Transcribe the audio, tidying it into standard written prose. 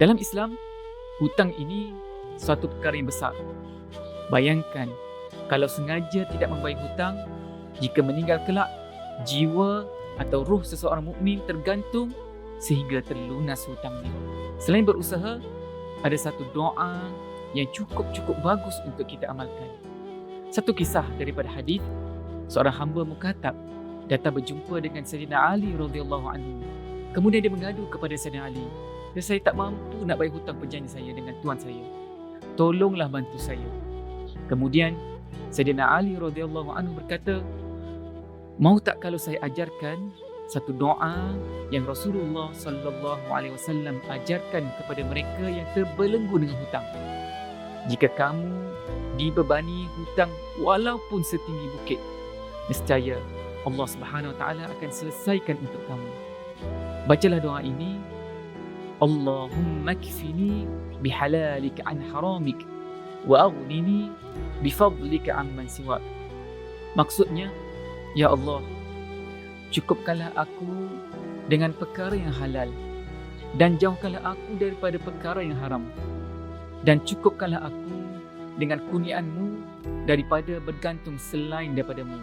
Dalam Islam, hutang ini suatu perkara yang besar. Bayangkan, kalau sengaja tidak membayar hutang, jika meninggal kelak, jiwa atau ruh seseorang mukmin tergantung sehingga terlunas hutangnya. Selain berusaha, ada satu doa yang cukup bagus untuk kita amalkan. Satu kisah daripada hadis, seorang hamba mukatab datang berjumpa dengan Sayyidina Ali radhiyallahu anhu. Kemudian dia mengadu kepada Sayyidina Ali, saya tak mampu nak bayar hutang perjanjian saya dengan tuan saya. Tolonglah bantu saya. Kemudian Sayyidina Ali radhiyallahu anhu berkata, mau tak kalau saya ajarkan satu doa yang Rasulullah sallallahu alaihi wasallam ajarkan kepada mereka yang terbelenggu dengan hutang. Jika kamu dibebani hutang walaupun setinggi bukit, nescaya Allah Subhanahu wa taala akan selesaikan untuk kamu. Bacalah doa ini. Allahumma kfini bihalalika an haramik wa aghnini bifadlika amman siwak. Maksudnya, ya Allah, cukupkanlah aku dengan perkara yang halal dan jauhkanlah aku daripada perkara yang haram, dan cukupkanlah aku dengan kurniaanmu daripada bergantung selain daripadamu.